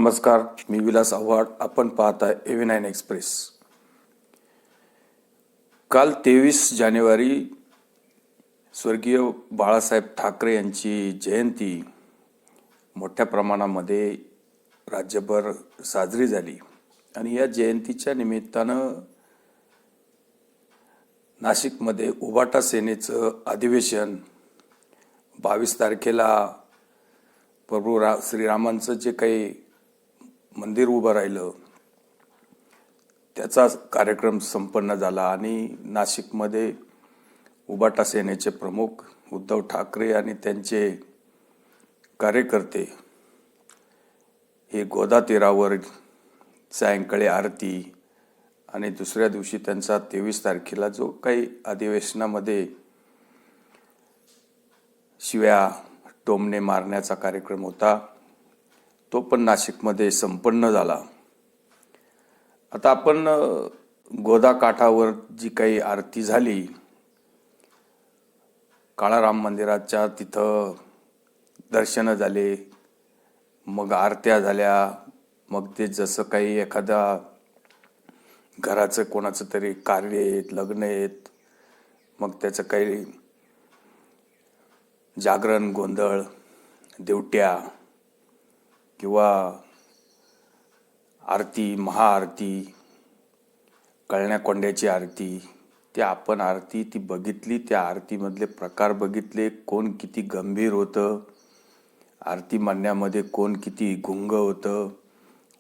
नमस्कार, मी विलास आव्हाड. आपण पाहताय AV9 एक्सप्रेस. काल 23 जानेवारी स्वर्गीय बाळासाहेब ठाकरे यांची जयंती मोठ्या प्रमाणामध्ये राज्यभर साजरी झाली आणि या जयंतीच्या निमित्तानं नाशिकमध्ये उभाटा सेनेचं अधिवेशन 22 तारखेला प्रभू श्रीरामांचं जे काही मंदिर उभं राहिलं त्याचा कार्यक्रम संपन्न झाला आणि नाशिकमध्ये उभाटा सेनेचे प्रमुख उद्धव ठाकरे आणि त्यांचे कार्यकर्ते हे गोदा तीरावर सायंकाळी आरती आणि दुसऱ्या दिवशी त्यांचा 23 तारखेला जो काही अधिवेशनामध्ये शिव्या टोमणे मारण्याचा कार्यक्रम होता तो पण नाशिकमध्ये संपन्न झाला. आता आपण गोदा काठावर जी काही आरती झाली, काळाराम मंदिराच्या तिथं दर्शनं झाले, मग आरत्या झाल्या, मग ते जसं काही एखादा घराचं कोणाचं तरी कार्य आहेत, लग्न आहेत, मग त्याचं काही जागरण गोंधळ, देवट्या किंवा आरती, महाआरती, कळण्या कोंड्याची आरती, ते आपण आरती ती बघितली, त्या आरतीमधले प्रकार बघितले, कोण किती गंभीर होतं, आरती म्हणण्यामध्ये कोण किती गुंग होतं,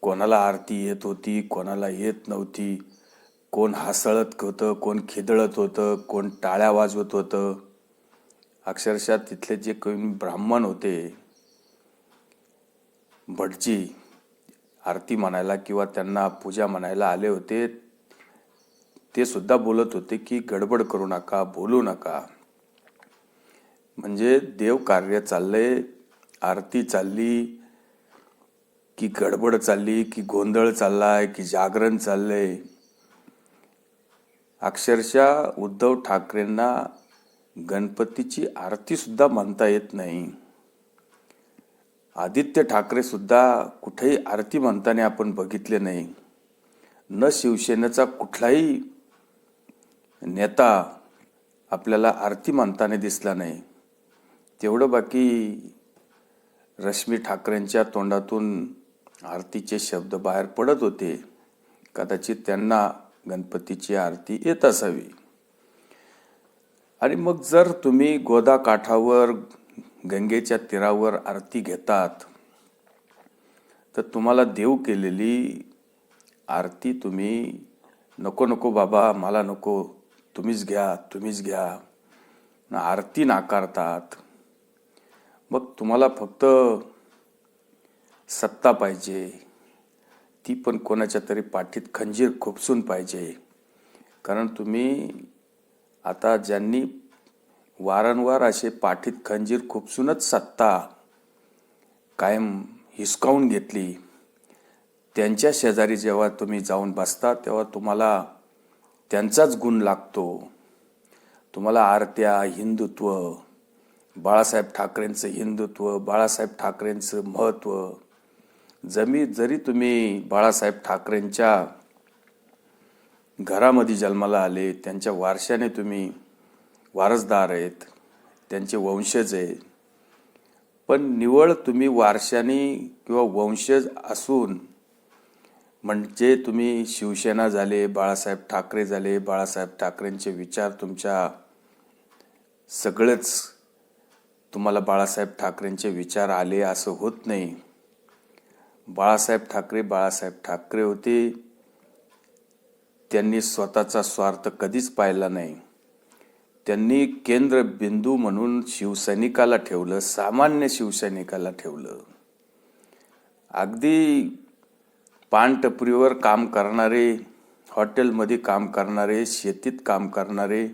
कोणाला आरती येत होती, कोणाला येत नव्हती, कोण हसळत होतं, कोण खिदळत होतं, कोण टाळ्या वाजवत होतं. अक्षरशः तिथले जे कोणी ब्राह्मण होते, भटजी आरती म्हणायला किंवा त्यांना पूजा म्हणायला आले होते, ते सुद्धा बोलत होते की गडबड करू नका, बोलू नका. म्हणजे देव कार्य चाललंय, आरती चालली की गडबड चालली की गोंधळ चाललाय की जागरण चाललंय. अक्षरशः उद्धव ठाकरेंना गणपतीची आरती सुद्धा म्हणता येत नाही. आदित्य ठाकरे सुद्धा कुठेही आरती म्हणताना आपण बघितले नाही. न शिवसेनेचा कुठलाही नेता आपल्याला आरती म्हणताना दिसला नाही. तेवढं बाकी रश्मी ठाकरेंच्या तोंडातून आरतीचे शब्द बाहेर पडत होते. कदाचित त्यांना गणपतीची आरती येत असावी. आणि मग जर तुम्ही गोदा काठावर गंगेच्या तीरावर आरती घेतात तर तुम्हाला देव केलेली आरती तुम्ही नको नको बाबा मला नको, तुम्हीच घ्या, तुम्हीच घ्या, आरती नाकारतात. मग तुम्हाला फक्त सत्ता पाहिजे, ती पण कोणाच्या तरी पाठीत खंजीर खुपसून पाहिजे. कारण तुम्ही आता ज्यांनी वारंवार असे पाठीत खंजीर खुपसूनच सत्ता कायम हिसकावून घेतली, त्यांच्या शेजारी जेव्हा तुम्ही जाऊन बसता तेव्हा तुम्हाला त्यांचाच गुण लागतो. तुम्हाला आरत्या, हिंदुत्व, बाळासाहेब ठाकरेंचं हिंदुत्व, बाळासाहेब ठाकरेंचं महत्त्व, जरी तुम्ही बाळासाहेब ठाकरेंच्या घरामध्ये जन्माला आले, त्यांच्या वारशाने तुम्ही वारसदार आहेत, त्यांचे वंशज आहेत, पण निवळ तुम्ही वारशाने किंवा वंशज असून म्हणजे तुम्ही शिवसेना झाले, बाळासाहेब ठाकरे झाले, बाळासाहेब ठाकरेंचे विचार तुमच्या सगळेच तुम्हाला बाळासाहेब ठाकरेंचे विचार आले असं होत नाही. बाळासाहेब ठाकरे होते. त्यांनी स्वतःचा स्वार्थ कधीच पाहिला नाही. त्यांनी केंद्रबिंदू म्हणून शिवसैनिकाला ठेवलं, सामान्य शिवसैनिकाला ठेवलं. अगदी पानटपरीवर काम करणारे, हॉटेलमध्ये काम करणारे, शेतीत काम करणारे,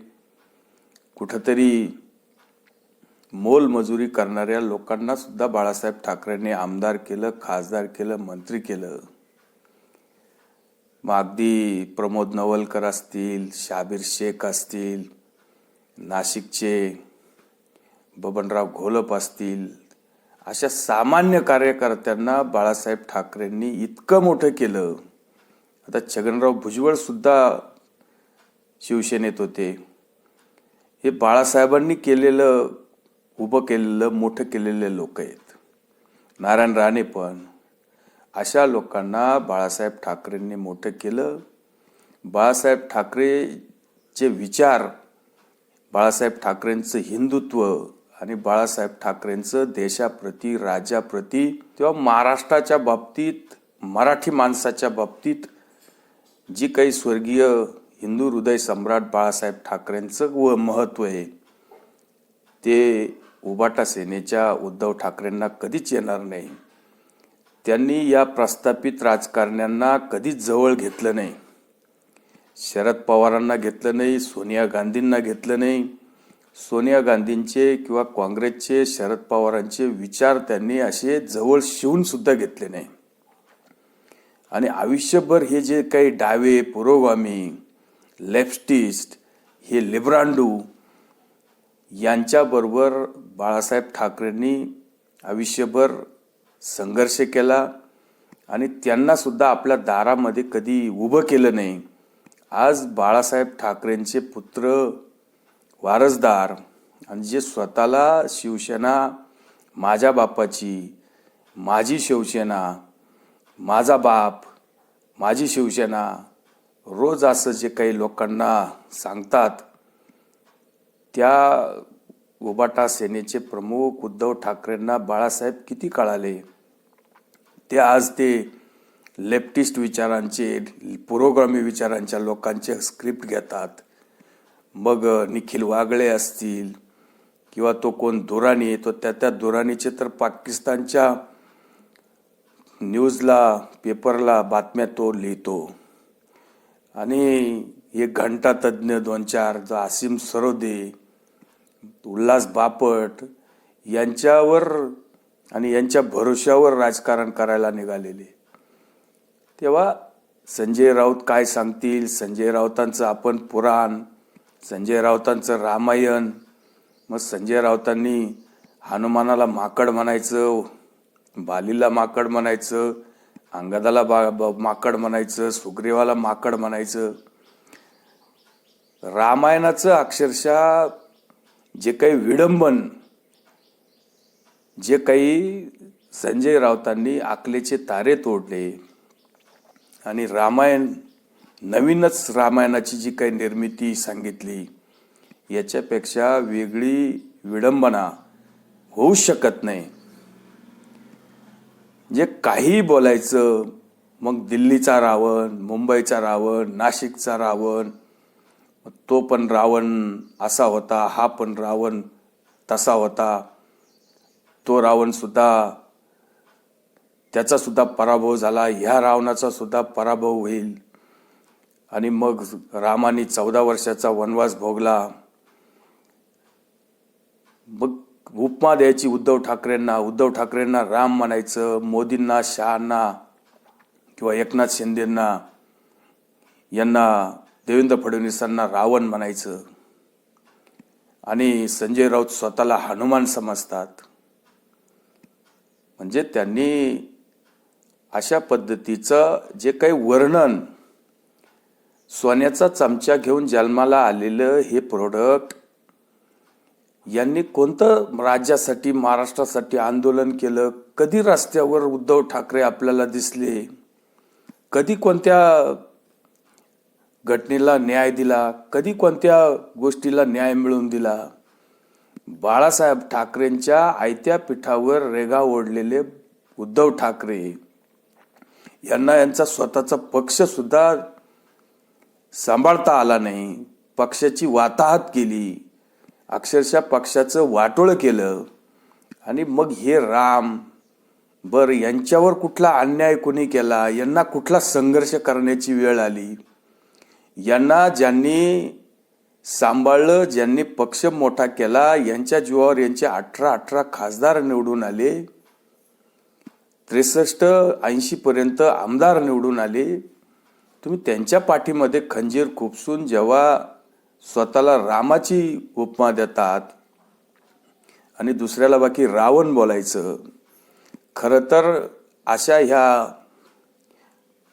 कुठंतरी मोलमजुरी करणाऱ्या लोकांना सुद्धा बाळासाहेब ठाकरेंनी आमदार केलं, खासदार केलं, मंत्री केलं. मग अगदी प्रमोद नवलकर असतील, शाबीर शेख असतील, नाशिकचे बबनराव घोलप असतील, अशा सामान्य कार्यकर्त्यांना बाळासाहेब ठाकरेंनी इतकं मोठं केलं. आता छगनराव भुजबळ सुद्धा शिवसेनेत होते. हे बाळासाहेबांनी केलेलं, उभं केलेलं, मोठं केलेले लोक आहेत. नारायण राणे पण. अशा लोकांना बाळासाहेब ठाकरेंनी मोठं केलं. बाळासाहेब ठाकरेचे विचार, बाळासाहेब ठाकरेंचं हिंदुत्व आणि बाळासाहेब ठाकरेंचं देशाप्रती, राज्याप्रती किंवा महाराष्ट्राच्या बाबतीत, मराठी माणसाच्या बाबतीत जी काही स्वर्गीय हिंदू हृदय सम्राट बाळासाहेब ठाकरेंचं महत्त्व आहे ते उबाटा सेनेच्या उद्धव ठाकरेंना कधीच येणार नाही. त्यांनी या प्रस्थापित राजकारण्यांना कधीच जवळ घेतलं नाही. शरद पवारांना घेतलं नाही, सोनिया गांधींना घेतलं नाही. सोनिया गांधींचे किंवा काँग्रेसचे, शरद पवारांचे विचार त्यांनी असे जवळ शिवून सुद्धा घेतले नाही. आणि आयुष्यभर हे जे काही डावे, पुरोगामी, लेफ्टिस्ट, हे लिब्रांडू यांच्याबरोबर बाळासाहेब ठाकरेंनी आयुष्यभर संघर्ष केला आणि त्यांना सुद्धा आपल्या दारामध्ये कधी उभं केलं नाही. आज बाळासाहेब ठाकरेंचे पुत्र, वारसदार आणि जे स्वतःला शिवसेना माझ्या बापाची, माझी शिवसेना, माझा बाप, माझी शिवसेना रोज असं जे काही लोकांना सांगतात, त्या उबाटा सेनेचे प्रमुख उद्धव ठाकरेंना बाळासाहेब किती कळाले. ते आज ते लेफ्टिस्ट विचारांचे, पुरोगामी विचारांच्या लोकांचे स्क्रिप्ट घेतात. मग निखिल वागळे असतील किंवा तो कोण दुराणी, तो त्या दुराणीचे तर पाकिस्तानच्या न्यूजला, पेपरला बातम्या तो लिहितो. आणि हे घंटा तज्ज्ञ 2-4 आसिम सरोदे, उल्हास बापट यांच्यावर आणि यांच्या भरोश्यावर राजकारण करायला निघालेले. तेव्हा संजय राऊत काय सांगतील, संजय राऊतांचं आपण पुराण, संजय राऊतांचं रामायण. मग संजय राऊतांनी हनुमानाला माकड म्हणायचं, बालीला माकड म्हणायचं, अंगदाला माकड म्हणायचं, सुग्रीवाला माकड म्हणायचं. रामायणाचं अक्षरशः जे काही विडंबन, जे काही संजय राऊतांनी आकलेचे तारे तोडले आणि रामायण, नवीनच रामायणाची जी काही निर्मिती सांगितली, याच्यापेक्षा वेगळी विडंबना होऊ शकत नाही. जे काही बोलायचं, मग दिल्लीचा रावण, मुंबईचा रावण, नाशिकचा रावण, तो पण रावण असा होता, हा पण रावण तसा होता, तो रावण सुद्धा, त्याचा सुद्धा पराभव झाला, ह्या रावणाचा सुद्धा पराभव होईल. आणि मग रामाने 14 वर्षाचा वनवास भोगला. मग उपमा द्यायची उद्धव ठाकरेंना राम म्हणायचं, मोदींना, शहांना किंवा एकनाथ शिंदेंना, यांना, देवेंद्र फडणवीसांना रावण म्हणायचं. आणि संजय राऊत स्वतःला हनुमान समजतात. म्हणजे त्यांनी अशा पद्धतीचं जे काही वर्णन, सोन्याचा चमचा घेऊन जन्माला आलेलं हे प्रोडक्ट, यांनी कोणतं राज्यासाठी, महाराष्ट्रासाठी आंदोलन केलं? कधी रस्त्यावर उद्धव ठाकरे आपल्याला दिसले? कधी कोणत्या घटनेला न्याय दिला? कधी कोणत्या गोष्टीला न्याय मिळवून दिला? बाळासाहेब ठाकरेंच्या आयत्या पिठावर रेगा ओढलेले उद्धव ठाकरे यांना यांचा स्वतःचा पक्ष सुद्धा सांभाळता आला नाही. पक्षाची वाताहत केली, अक्षरशः पक्षाचं वाटोळं केलं. आणि मग हे राम, बरं यांच्यावर कुठला अन्याय कोणी केला? यांना कुठला संघर्ष करण्याची वेळ आली? यांना ज्यांनी सांभाळलं, ज्यांनी पक्ष मोठा केला, यांच्या जीवावर यांचे 18 खासदार निवडून आले, 63-80 पर्यंत आमदार निवडून आले. तुम्ही त्यांच्या पाठीमध्ये खंजीर खुपसून जेव्हा स्वतःला रामाची उपमा देतात आणि दुसऱ्याला बाकी रावण बोलायचं. खरं तर अशा ह्या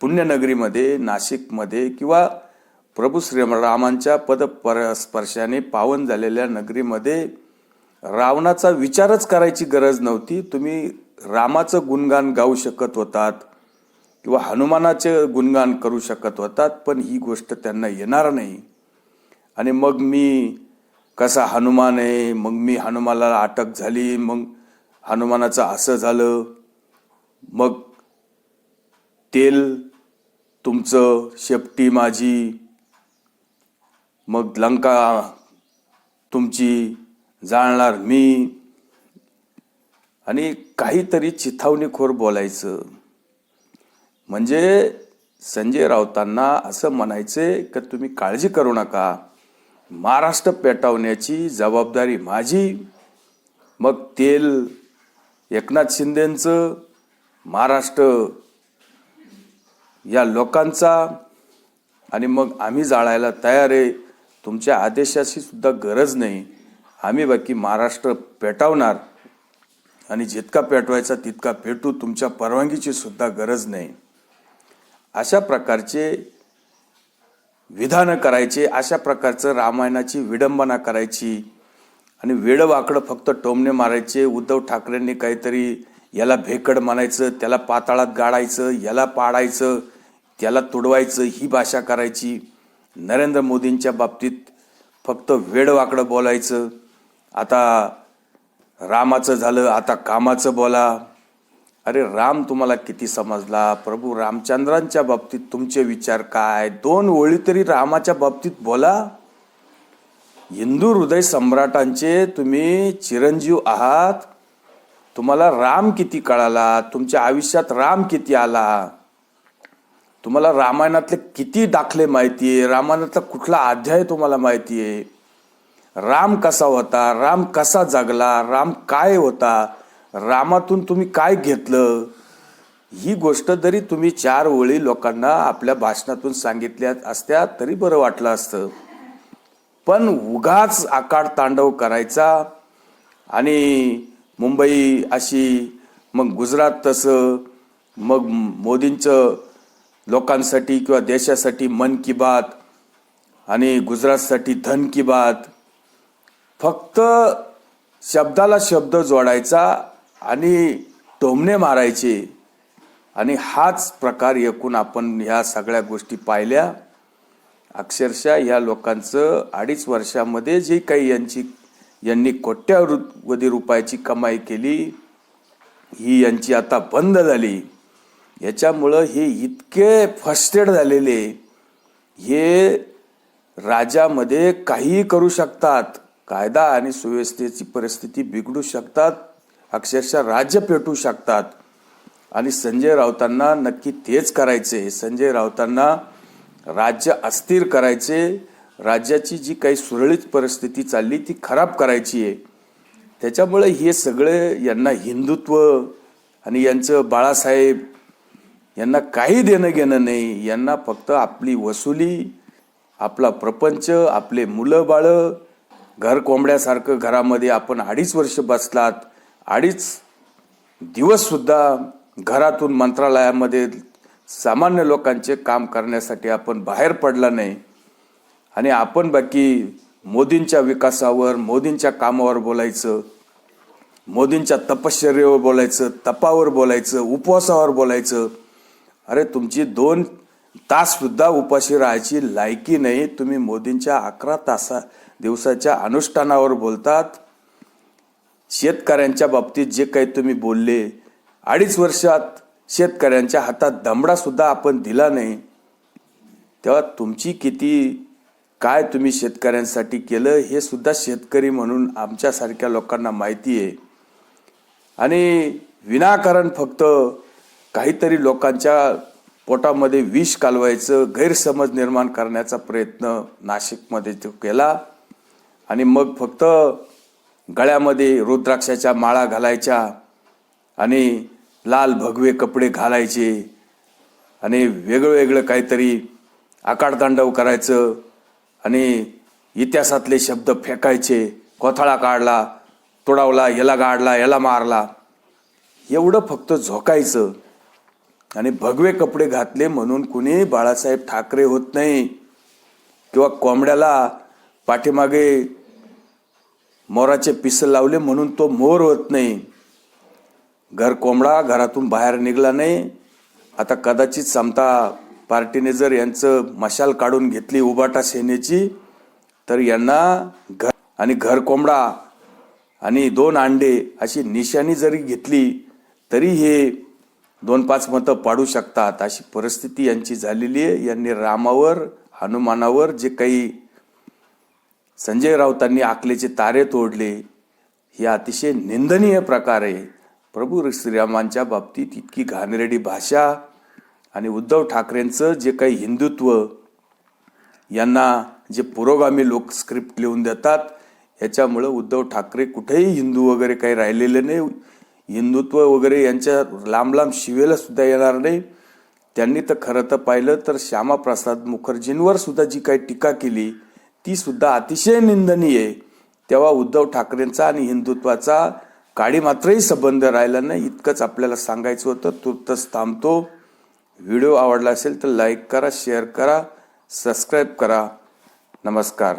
पुण्यनगरीमध्ये, नाशिकमध्ये किंवा प्रभू श्रीरामांच्या पदस्पर्शाने पावन झालेल्या नगरीमध्ये रावणाचा विचारच करायची गरज नव्हती. तुम्ही रामाचं गुणगान गाऊ शकत होतात किंवा हनुमानाचे गुणगान करू शकत होतात, पण ही गोष्ट त्यांना येणार नाही. आणि मग मी कसा हनुमान आहे, मग मी हनुमानाला अटक झाली, मग हनुमानाचं असं झालं, मग तेल तुमचं शेपटी माझी, मग लंका तुमची जाळणार मी, आणि काहीतरी चिथावणीखोर बोलायचं. म्हणजे संजय राऊतांना असं म्हणायचे की तुम्ही काळजी करू नका, महाराष्ट्र पेटवण्याची जबाबदारी माझी. मग तेल एकनाथ शिंदेंचं, महाराष्ट्र या लोकांचा, आणि मग आम्ही जाळायला तयार आहे. तुमच्या आदेशाची सुद्धा गरज नाही. आम्ही बाकी महाराष्ट्र पेटवणार आणि जितका पेटवायचा तितका पेटू, तुमच्या परवानगीची सुद्धा गरज नाही. अशा प्रकारचे विधानं करायचे, अशा प्रकारचं रामायणाची विडंबना करायची आणि वेडवाकडं फक्त टोमणे मारायचे. उद्धव ठाकरेंनी काहीतरी याला भेकड म्हणायचं, त्याला पाताळात गाडायचं, याला पाडायचं, त्याला तुडवायचं, ही भाषा करायची. नरेंद्र मोदींच्या बाबतीत फक्त वेडवाकडं बोलायचं. आता रामाचं झालं, आता कामाचं बोला. अरे राम तुम्हाला किती समजला? प्रभू रामचंद्रांच्या बाबतीत तुमचे विचार काय? 2 ओळी तरी रामाच्या बाबतीत बोला. हिंदू हृदय सम्राटांचे तुम्ही चिरंजीव आहात. तुम्हाला राम किती कळाला? तुमच्या आयुष्यात राम किती आला? तुम्हाला रामायणातले किती दाखले माहिती आहे? रामायणातला कुठला अध्याय तुम्हाला माहिती आहे? राम कसा होता? राम कसा जगला? राम काय होता? रामातून तुम्ही काय घेतलं? ही गोष्ट जरी तुम्ही 4 ओळी लोकांना आपल्या भाषणातून सांगितल्या असत्या तरी बरं वाटलं असतं. पण उगाच आकाड तांडव करायचा आणि मुंबई अशी, मग गुजरात तसं, मग मोदींचं लोकांसाठी किंवा देशासाठी मन की बात आणि गुजरातसाठी धन की बात. फक्त शब्दाला शब्द जोडायचा आणि टोमणे मारायचे. आणि हाच प्रकार एकूण आपण ह्या सगळ्या गोष्टी पाहिल्या. अक्षरशः ह्या लोकांचं 2.5 वर्षामध्ये जे काही यांनी कोट्यावधी रुपयाची कमाई केली, ही यांची आता बंद झाली. याच्यामुळं हे इतके फ्रस्ट्रेट झालेले, हे राज्यामध्ये काहीही करू शकतात. कायदा आणि सुव्यवस्थेची परिस्थिती बिघडू शकतात. अक्षरशः राज्य पेटू शकतात. आणि संजय राऊतांना नक्की तेच करायचे. संजय राऊतांना राज्य अस्थिर करायचे. राज्याची जी काही सुरळीत परिस्थिती चालली ती खराब करायची आहे. त्याच्यामुळे हे सगळे यांना हिंदुत्व आणि यांचं बाळासाहेब यांना काही देणं घेणं नाही. यांना फक्त आपली वसुली, आपला प्रपंच, आपले मुलं बाळं, घर कोंबड्यासारखं घरामध्ये आपण 2.5 वर्ष बसलात. 2.5 दिवससुद्धा घरातून मंत्रालयामध्ये सामान्य लोकांचे काम करण्यासाठी आपण बाहेर पडला नाही. आणि आपण बाकी मोदींच्या विकासावर, मोदींच्या कामावर बोलायचं, मोदींच्या तपश्चर्येवर बोलायचं, तपावर बोलायचं, उपवासावर बोलायचं. अरे तुमची 2 ताससुद्धा उपाशी राहायची लायकी नाही. तुम्ही मोदींच्या 11 दिवसाच्या अनुष्ठानावर बोलतात. शेतकऱ्यांच्या बाबतीत जे काही तुम्ही बोलले, 2.5 वर्षात शेतकऱ्यांच्या हातात दमडा सुद्धा आपण दिला नाही. तेव्हा तुमची किती काय तुम्ही शेतकऱ्यांसाठी केलं हे सुद्धा शेतकरी म्हणून आमच्यासारख्या लोकांना माहिती आहे. आणि विनाकारण फक्त काहीतरी लोकांच्या पोटामध्ये विष कालवायचं, गैरसमज निर्माण करण्याचा प्रयत्न नाशिकमध्ये तो केला. आणि मग फक्त गळ्यामध्ये रुद्राक्षाच्या माळा घालायच्या आणि लाल भगवे कपडे घालायचे आणि वेगळं काहीतरी आकाडतांडव करायचं आणि इतिहासातले शब्द फेकायचे. कोथळा काढला तोडावला, याला गाडला, याला मारला, एवढं फक्त झोकायचं. आणि भगवे कपडे घातले म्हणून कुणी बाळासाहेब ठाकरे होत नाही, किंवा कोंबड्याला पाठीमागे मोराचे पिस लावले म्हणून तो मोर होत नाही. घर कोंबडा घरातून बाहेर निघला नाही. आता कदाचित समता पार्टीने जर यांचं मशाल काढून घेतली उबाटा सेनेची, तर यांना घर कोंबडा आणि 2 अंडे अशी निशाणी जरी घेतली तरी हे 2-5 मतं पाडू शकतात, अशी परिस्थिती यांची झालेली आहे. यांनी रामावर, हनुमानावर जे काही संजय राऊतांनी आखलेचे तारे तोडले, हे अतिशय निंदनीय प्रकार आहे. प्रभू श्रीरामांच्या बाबतीत इतकी घाणेरडी भाषा आणि उद्धव ठाकरेंचं जे काही हिंदुत्व, यांना जे पुरोगामी लोक स्क्रिप्ट लिहून देतात, ह्याच्यामुळं उद्धव ठाकरे कुठेही हिंदू वगैरे काही राहिलेले नाही. हिंदुत्व वगैरे यांच्या लांब लांब शिवेला सुद्धा येणार नाही. त्यांनी तर खरं तर पाहिलं तर श्यामाप्रसाद मुखर्जींवर सुद्धा जी काही टीका केली ती सुद्धा अतिशय निंदनीय आहे. तेव्हा उद्धव ठाकरेंचा आणि हिंदुत्वाचा काडी मात्रही संबंध राहिला नाही. इतकंच आपल्याला सांगायचं होतं. तुर्तच थांबतो. व्हिडिओ आवडला असेल तर लाईक करा, शेअर करा, सबस्क्राईब करा. नमस्कार.